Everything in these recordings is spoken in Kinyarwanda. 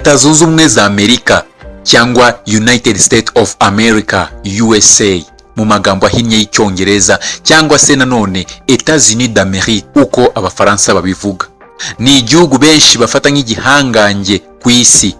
Leta Zunze Ubumwe za Amerika cyangwa United States of America USA mu magambo ahinnye y'icyongereza, cyangwa se nanone Etats-Unis d'Amérique uko abafaransa babivuga, ni igihugu benshi bafata nk'igihangange ku isi,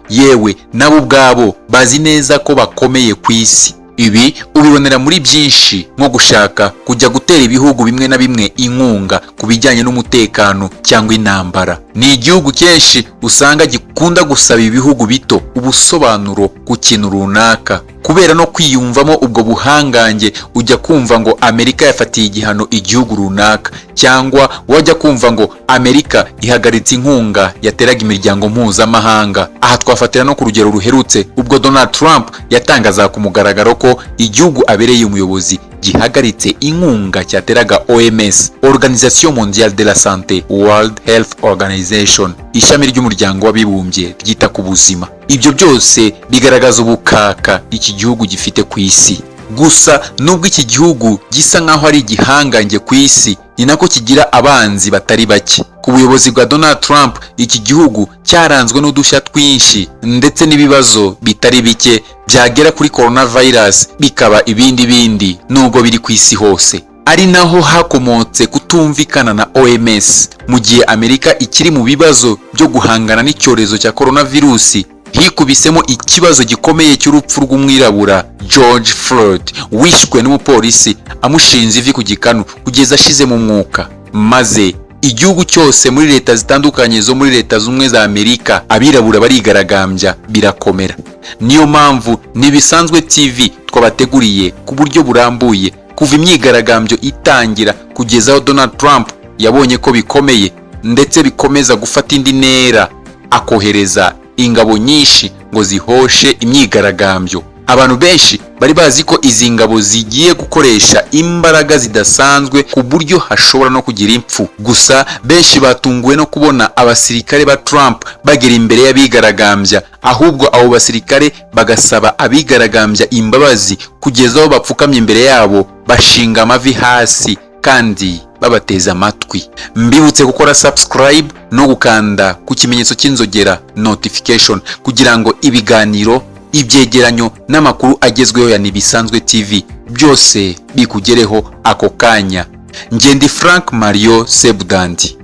yewe nabo ubwabo bazi neza ko bakomeye ku isi. Ibi ubibonera muri byinshi, nko gushaka kujya gutera ibihugu bimwe na bimwe inkunga ku bijyanye n'umutekano cyangwa intambara. Ni igihugu kenshi usanga gikunda gusaba ibihugu bito ubusobanuro ku kintu runaka, kubera no kwiyumvamo ubwo buhangange ujya kumva ngo Amerika yafatiye igihano igihugu runaka, cyangwa wajya kumva ngo Amerika ihagaritse inkunga yateraga imiryango mpuzamahanga. Aha twafatira no ku rugero ruherutse ubwo Donald Trump yatangaza ku mugaragaro ko igihugu abereye umuyobozi gihagaritse inkunga cyateraga OMS, Organisation Mondiale de la Santé, World Health Organization, ishami ry'umuryango w'abibumbye ryita ku buzima. Ibyo byose bigaragaza ubukaka iki gihugu gifite ku isi. Gusa nubwo iki gihugu gisa nkaho ari igihangange ku isi, ni nako kigira abanzi batari bake. Ku buyobozi bwa Donald Trump, iki gihugu cyaranzwe n'udushya twinshi ndetse n'ibibazo bitari bike byagera kuri coronavirus bikaba ibindi nubwo biri ku isi hose. Ari naho hakomotse kutumvikana na OMS mu gihe Amerika ikiri mu bibazo byo guhangana n'icyorezo cya coronavirus. Hikubisemo ikibazo gikomeye cy'urupfu rw'umwirabura George Floyd wishwe n'umupolisi amushinze ivi ku gikanu kugeza ashize mu mwuka, maze igihugu cyose muri leta zitandukanye zo muri Leta Zunze Ubumwe za Amerika abirabura barigaragambya birakomera. Niyo mpamvu Nibisanzwe TV twabateguriye ku buryo burambuye kuva imyigaragambyo itangira kugeza aho Donald Trump yabonye ko bikomeye ndetse bikomeza gufata indi ntera, akohereza ingabo nyinshi ngo zihoshe imyigaragambyo. Abantu benshi bari bazi ko izi ngabo zigiye gukoresha imbaraga zidasanzwe ku buryo hashobora no kugira impfu. Gusa benshi batunguwe no kubona abasirikare ba Trump bagera imbere y'abigaragambya, ahubwo abo basirikare bagasaba abigaragambya imbabazi kugeza aho bapfukamye imbere yabo bashinga amavi hasi kandi babateza amatwi. Mbibutse gukora subscribe no gukanda ku kimenyetso cy'inzogera notification kugira ngo ibiganiro, ibyegeranyo n'amakuru agezweho ya Nibisanzwe TV byose bikugereho ako kanya. Nge ndi Frank Mario Sebudandi.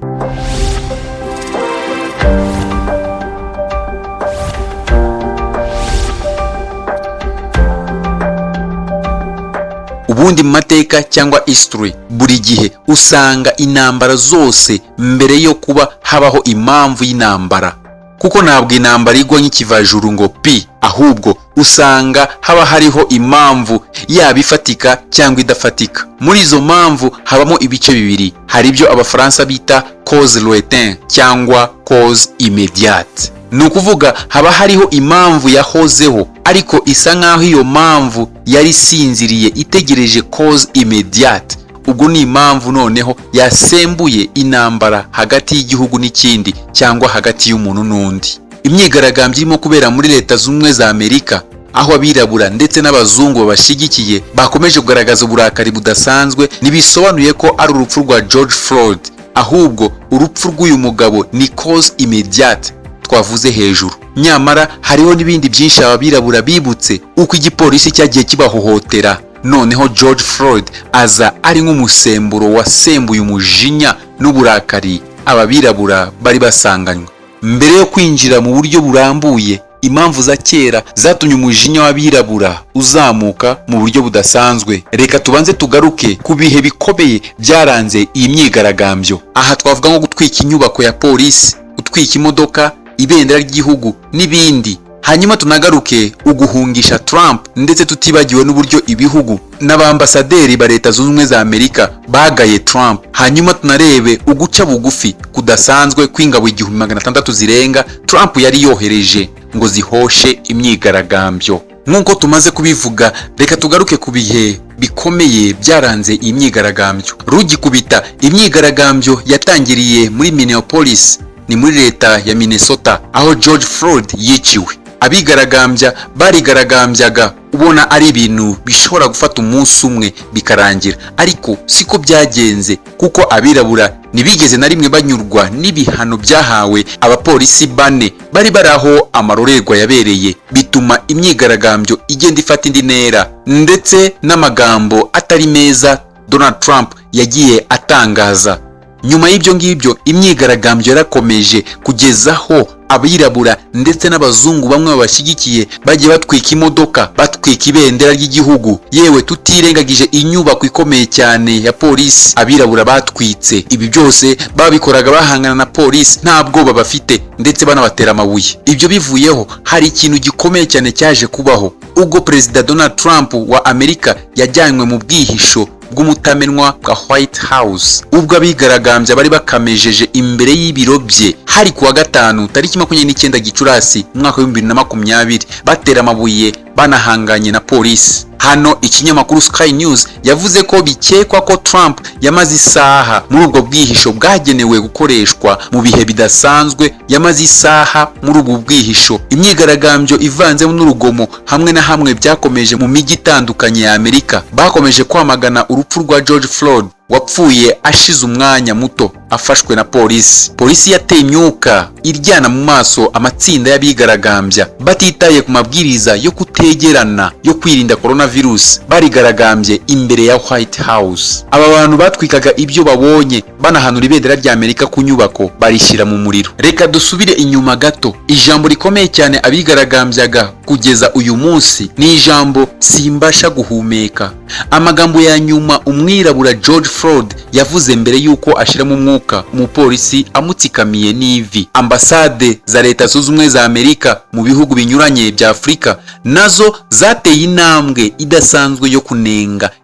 Ubundi mu mateka cyangwa history, buri gihe usanga intambara zose mbere yo kuba habaho impamvu y'intambara, kuko ntabwo intambara igwa nk'ikivajuru ngo pi, ahubwo usanga haba hariho impamvu yaba ifatika cyangwa idafatika. Muri izo mpamvu habamo ibice bibiri, hari ibyo abafaransa bita cause lointaine cyangwa cause immédiate. Ni ukuvuga haba hariho impamvu yahozeho ariko isa nkaho iyo mpamvu yari sinziriye itegereje cause immédiate. Ubwo ni impamvu noneho yasembuye intambara hagati y'igihugu n'ikindi cyangwa hagati y'umuntu n'undi. Imyigaragambyo irimo kubera muri Leta Zunze Ubumwe za Amerika, aho abirabura ndetse n'abazungu babashigikiye bakomeje kugaragaza uburakari budasanzwe, ntibisobanuye ko ari urupfu rwa George Floyd, ahubwo urupfu rw'uyu mugabo ni cause immédiate twavuze hejuru. Nyamara hariho n'ibindi byinshi abirabura bibutse uko igipolisi cyagiye kibahohotera. Noneho George Floyd aza ari nk'umusemburo wasembuye umujinya n'uburakari ababirabura bari basanganywe. Mbere yo kwinjira mu buryo burambuye, impamvu za kera zatumye umujinya w'abirabura uzamuka mu buryo budasanzwe, reka tubanze tugaruke ku bihe bikomeye byaranze iyi myigaragambyo. Aha twavuga nko gutwika inyubako ya polisi, gutwika imodoka, ibendera ry'igihugu n'ibindi. Hanyuma tunagaruke uguhungisha Trump, ndetse tutibagiwe n'uburyo ibihugu n'abambasaderi ba Leta Zunze Ubumwe za Amerika bagaye Trump. Hanyuma tunarebe uguca bugufi kudasanzwe kw'ingabo 1600 zirenga Trump yari yohereje ngo zihoshe imyigaragambyo. Nk'uko tumaze kubivuga, reka tugaruke ku bihe bikomeye byaranze iyi myigaragambyo. Rugikubita, imyigaragambyo yatangiriye muri Minneapolis, ni muri leta ya Minnesota, aho George Floyd yiciwe. Abigaragambya barigaragambyaga ubona ari ibintu bishobora gufata umunsi umwe bikarangira, ariko siko byagenze kuko abirabura ntibigeze na rimwe banyurwa n'ibihano byahawe abapolisi bane bari baraho amarorerwa yabereye, bituma imyigaragambyo igenda ifata indi ntera, ndetse n'amagambo atari meza Donald Trump yagiye atangaza. Nyuma y'ibyo ngibyo imyigaragambyo yarakomeje kugeza aho abirabura ndetse n'abazungu bamwe babashyigikiye bagiye batwika imodoka, batwika ibendera ry'igihugu, yewe tutirengagije inyubako ikomeye cyane ya polisi abirabura batwitse. Ibi byose babikoraga bahangana na polisi nta bwoba bafite ndetse banabatera amabuye. Ibyo bivuyeho hari ikintu gikomeye cyane cyaje kubaho ubwo Perezida Donald Trump wa Amerika yajyanywe mu bwihisho bw'umutamenwa bwa White House, ubwo abigaragambya bari bakamejeje imbere y'ibiro bye hari kuwa gatanu tariki 29 Gicurasi umwaka wa 2020 batera amabuye banahanganye na polisi. Hano ikinyamakuru Sky News yavuze ko bikekwa ko Trump yamaze isaha muri ubwo bwihisho bwagenewe gukoreshwa mu bihe bidasanzwe, yamaze isaha muri ubwo bwihisho. Imyigaragambyo ivanzemo n'urugomo hamwe na hamwe byakomeje mu mijyi itandukanye ya Amerika. Bakomeje kwamagana urupfu rwa George Floyd wapfuye ashize umwanya muto afashwe na polisi. Polisi yateye imyuka iryana mu maso amatsinda y'abigaragambya batitaye ku mabwiriza yo kutegerana yo kwirinda coronavirus, barigaragambye imbere ya White House. Aba bantu batwikaga ibyo babonye banahanura ibendera rya Amerika ku nyubako barishyira mu muriro. Reka dusubire inyuma gato. Ijambo rikomeye cyane abigaragambyaga kugeza uyu munsi ni ijambo simbasha guhumeka. Amagambo ya nyuma umwirabura George Floyd yavuze mbere yuko ashiramo umwuka umupolisi amutsikamiye n'ivi. Ambasade za Leta Zunze Ubumwe za Amerika mu bihugu binyuranye bya Afurika nazo zateye intambwe idasanzwe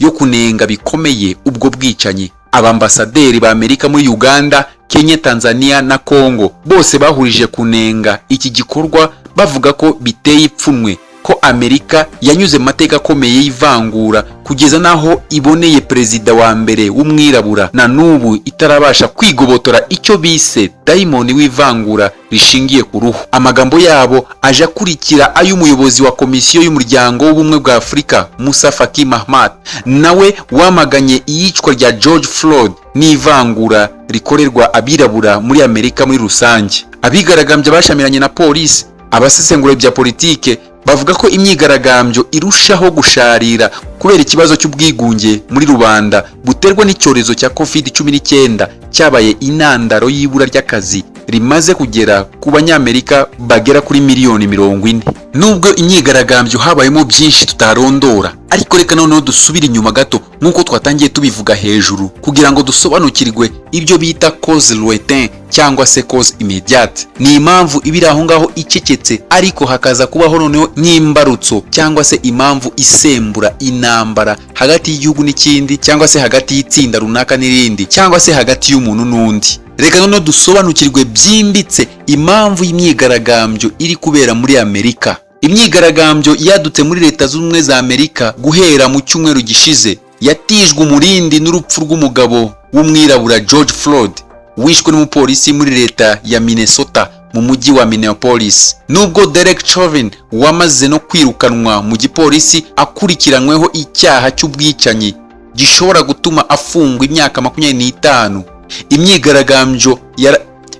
yo kunenga bikomeye ubwo bwicanyi. Abambasaderi ba Amerika muri Uganda, Kenya, Tanzania na Congo bose bahurije kunenga iki gikorwa bavuga ko biteye ipfunwe ko Amerika yanyuze mu mateka akomeye y'ivangura kugeza naho iboneye perezida wa mbere w'umwirabura na n'ubu itarabasha kwigobotora icyo bise daimoni w'ivangura rishingiye ku ruhu. Amagambo yabo aje akurikira ay'umuyobozi wa komisiyo y'umuryango w'ubumwe bwa Afurika Musa Faki Mahamat, nawe wamaganye iyicwa rya George Floyd n'ivangura rikorerwa abirabura muri Amerika muri rusange. Abigaragambye bashamiranye na polisi. Abasesengura bya politike bavuga ko imyigaragambyo irushaho gusharira kubera ikibazo cy'ubwigunge muri rubanda buterwa n'icyorezo cya COVID-19 cyabaye intandaro y'ibura ry'akazi rimaze kugera ku banyamerika bagera kuri miliyoni 40. Nubwo imyigaragambyo habayemo byinshi tutarondora, ariko reka noneho dusubira inyuma gato nk'uko twatangiye tubivuga hejuru kugira ngo dusobanukirwe ibyo bita cause lointain cyangwa se cause immédiate. Ni impamvu ibiri aho ngaho icecetse ariko hakaza kubaho noneho n'imbarutso cyangwa se impamvu isembura intambara hagati y'igihugu n'ikindi, cyangwa se hagati y'itsinda runaka n'irindi, cyangwa se hagati y'umuntu n'undi. Reka noneho dusobanukirwe byimbitse impamvu y'imyigaragambyo iri kubera muri Amerika. Imyigaragambyo yadutse muri Leta Zunze Ubumwe za Amerika guhera mu cyumweru gishize yatijwe umurindi n'urupfu rw'umugabo w'umwirabura George Floyd wishwe n'umupolisi muri leta ya Minnesota mu mujyi wa Minneapolis. Nubwo Derek Chauvin wamaze no kwirukanwa mu gipolisi akurikiranyweho icyaha cy'ubwicanyi gishobora gutuma afungwa imyaka 25,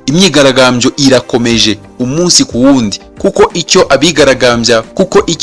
imyigaragambyo irakomeje umunsi ku wundi kuko icyo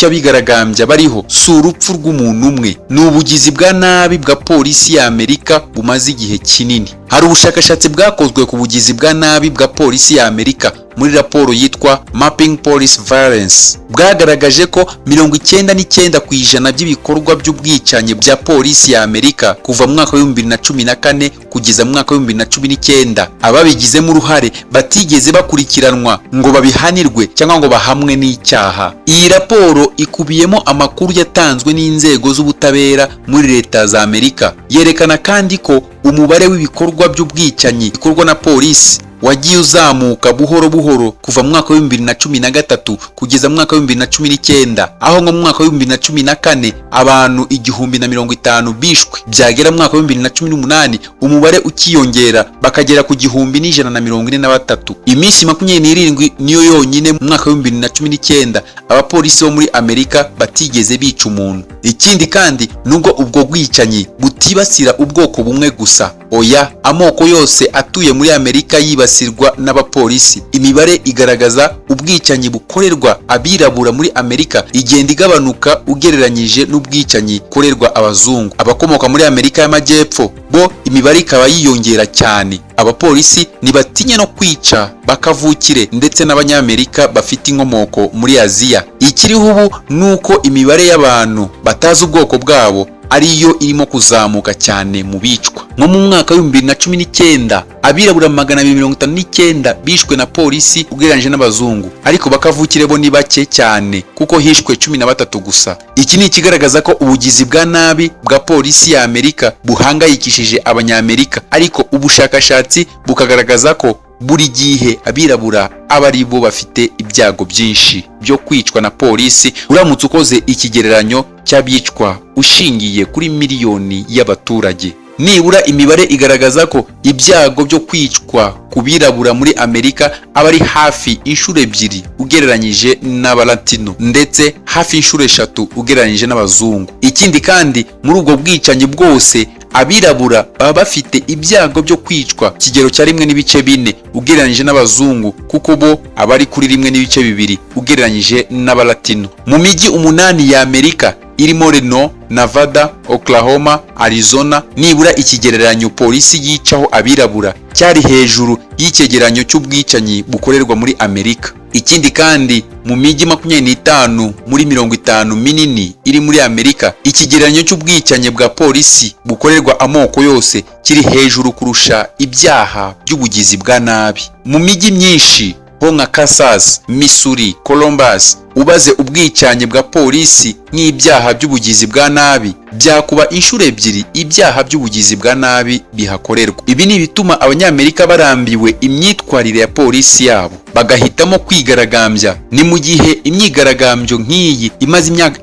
abigaragambya bariho si urupfu rw'umuntu umwe, ni ubugizi bwa nabi bwa polisi ya Amerika bumaze igihe kinini. Hari ubushakashatsi bwakozwe ku bugizi bwa nabi bwa polisi ya Amerika muri raporo yitwa Mapping Police Violence, bwagaragaje ko 99% by'ibikorwa by'ubwicanyi bya polisi ya Amerika kuva mu mwaka wa 2014 kugeza mu mwaka wa 2019 ababigizemo uruhare batigeze bakurikiranwa ngo babihanirwe cyangwa ngo bahamwe n'icyaha. Iyi raporo ikubiyemo amakuru yatanzwe n'inzego z'ubutabera muri Leta za Amerika, yerekana kandi ko umubare w'ibikorwa by'ubwicanyi bikorwa na polisi wagiye uzamuka buhoro buhoro kuva mu mwaka wa 2013 kugeza mu mwaka wa 2019, aho nko mu mwaka wa 2014 abantu 1050 bishwe, byagera mu mwaka wa 2018 umubare ukiyongera bakagera ku 1143. Iminsi 27 niyo yonyine mu mwaka wa 2019 abapolisi bo muri Amerika batigeze bica umuntu. Ikindi kandi nubwo ubwo bwicanyi butibasira ubwoko bumwe gusa, oya, amoko yose atuye muri Amerika yibasirwa n'abapolisi. Imibare igaragaza ubwicanyi bukorerwa abirabura muri Amerika igenda igabanuka ugereranyije n'ubwicanyi bukorerwa abazungu. Abakomoka muri Amerika y'Amajyepfo bo imibare ikaba yiyongera cyane. Abapolisi ntibatinya no kwica bakavukire ndetse n'abanyamerika bafite inkomoko muri Aziya. Ikiriho ubu nuko imibare y'abantu batazi ubwoko bwabo ariyo irimo kuzamuka cyane mu bicwa. Nko mu mwaka wa 2019 abirabura 259 bishwe na polisi ugereranyije n'abazungu, ariko bakavukire bo ni bake cyane kuko hishwe 13 gusa. Iki ni ikigaragaza ko ubugizi bwa nabi bwa polisi ya Amerika buhangayikishije abanyamerika, ariko ubushakashatsi bukagaragaza ko buri gihe abirabura aba ari bo bafite ibyago byinshi byo kwicwa na polisi uramutse ukoze ikigereranyo cy'abicwa ushingiye kuri miliyoni y'abaturage. Nibura imibare igaragaza ko ibyago byo kwicwa ku birabura muri Amerika aba ari hafi inshuro 2 ugereranyije n'abalatino ndetse hafi inshuro 3 ugereranyije n'abazungu. Ikindi kandi muri ubwo bwicanyi bwose abirabura baba bafite ibyago byo kwicwa kigero cya 1.4 ugereranyije n'abazungu, kuko bo abari kuri 1.2 ugereranyije n'abalatino. Mu mijyi 8 ya Amerika irimo Reno, Nevada, Oklahoma, Arizona, nibura ikigereranyo polisi yicaho abirabura cyari hejuru y'icyegeranyo cy'ubwicanyi bukorerwa muri Amerika. Ikindi kandi mu mijyi 25 muri 50 minini iri muri Amerika, ikigereranyo cy'ubwicanyi bwa polisi bukorerwa amoko yose kiri hejuru kurusha ibyaha by'ubugizi bwa nabi. Mu mijyi myinshi ho nka Kansas, Missouri, Columbus, ubaze ubwicanyi bwa polisi nk'ibyaha by'ubugizi bwa nabi byakuba inshuro 2 ibyaha by'ubugizi bwa nabi bihakorerwa. Ibi ni bituma abanyamerika barambiwe imyitwarire ya polisi yabo bagahitamo kwigaragambya. Ni mu gihe imyigaragambyo nk'iyi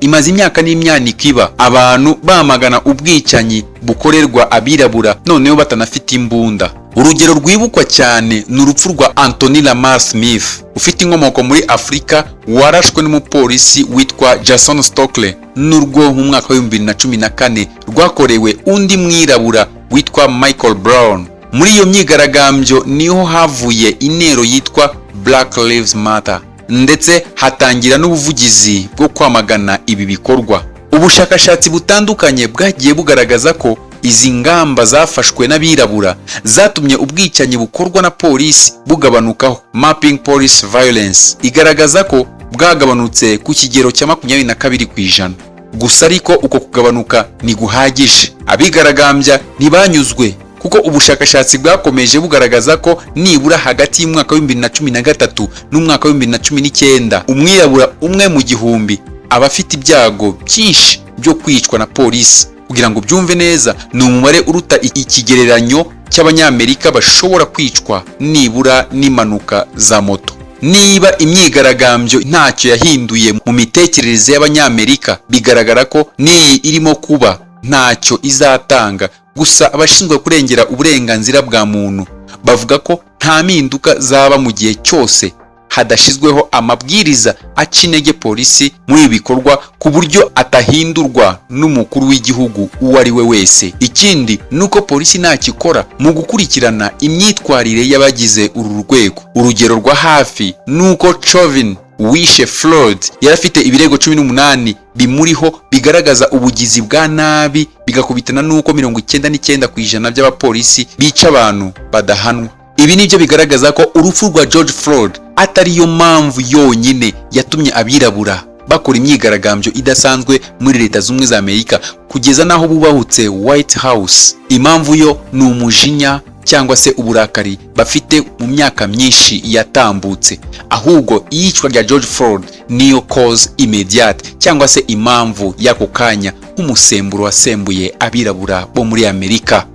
imaze imyaka n'imyaniko iba, abantu bamagana ubwicanyi bukorerwa abirabura noneho batanafite imbunda. Urugero rwibukwa cyane ni urupfu rwa Anthony Lamar Smith ufite inkomoko muri Afrika warashwe n'umupolisi witwa Jason Stokely, n'urwo mu mwaka wa 2014 rwakorewe undi mwirabura witwa Michael Brown. Muri iyo myigaragambyo niho havuye intero yitwa Black Lives Matter ndetse hatangira n'ubuvugizi bwo kwamagana ibi bikorwa. Ubushakashatsi butandukanye bwagiye bugaragaza ko izi ngamba zafashwe n'abirabura zatumye ubwicanyi bukorwa na polisi bugabanukaho. Mapping Police Violence igaragaza ko bwagabanutse ku kigero cya 22%. Gusa ariko uko kugabanuka ni guhagije. Abigaragambya ntibanyuzwe kuko ubushakashatsi bwakomeje bugaragaza ko nibura hagati y'umwaka wa 2013 n'umwaka wa 2019 umwirabura umwe mu 1000 aba afite ibyago byinshi byo kwicwa na polisi. Kugira ngo byumve neza, ni umubare uruta ikigereranyo cy'abanyamerika bashobora kwicwa nibura n'impanuka za moto. Niba imyigaragambyo ntacyo yahinduye mu mitekerereze y'abanyamerika, bigaragara ko n'iyi irimo kuba ntacyo izatanga. Gusa abashinzwe kurengera uburenganzira bwa muntu bavuga ko nta mpinduka zaba mu gihe cyose hadashizweho amabwiriza aca intege polisi muri ibi bikorwa ku buryo atahindurwa n'umukuru w'igihugu uwo ari we wese. Ikindi nuko polisi ntakikora mu gukurikirana imyitwarire y'abagize uru rwego. Urugero rwa hafi nuko Chauvin wishe Floyd yarafite ibirego 18 bimuriho bigaragaza ubugizi bwa nabi, bigakubitana nuko 99% by'abapolisi bica abantu badahanwa. Ibi nibyo bigaragaza ko urupfu rwa George Floyd atari yo mpamvu yonyine yatumye abirabura bakora imyigaragambyo idasanzwe muri Leta Zunze Ubumwe za Amerika kugeza naho bubahutse White House. Impamvu yo ni umujinya cyangwa se uburakari bafite mu myaka myinshi yatambutse. Ahubwo iyicwa rya George Floyd niyo cause immediate cyangwa se impamvu y'ako kanya nk'umusemburo wasembuye abirabura bo muri Amerika.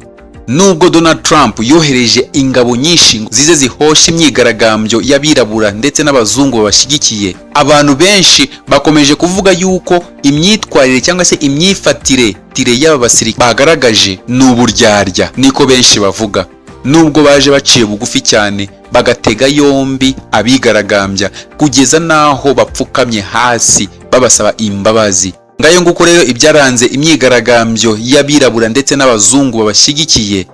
Nubwo Donald Trump yohereje ingabo nyinshi zize zihosha imyigaragambyo y'abirabura ndetse n'abazungu babashyigikiye, abantu benshi bakomeje kuvuga yuko imyitwarire cyangwa se imyifatire y'aba basirikare bagaragaje ni uburyarya, niko benshi bavuga. Nubwo baje baciye bugufi cyane bagatega yombi abigaragambya kugeza naho bapfukamye hasi babasaba imbabazi. Ngayo nguko rero ibyaranze imyigaragambyo y'abirabura ndetse n'abazungu babashyigikiye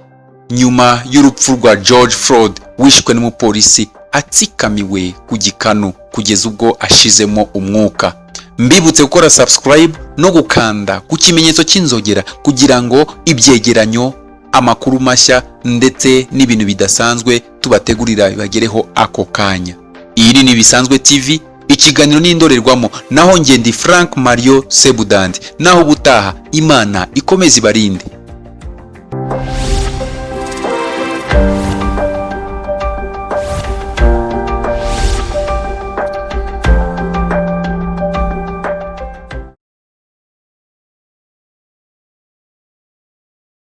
nyuma y'urupfu rwa George Floyd wishwe n'umupolisi atsikamiwe ku gikanu kugeza ubwo ashizemo umwuka. Mbibutse gukora subscribe no gukanda ku kimenyetso cy'inzogera kugira ngo ibyegeranyo, amakuru mashya ndetse n'ibintu bidasanzwe tubategurira bibagereho ako kanya. Iyi ni Bisanzwe TV, ikiganiro n'indorerwamo, naho njye ndi Frank Mario Sebudandi. Naho ubutaha, Imana ikomeze ibarinde.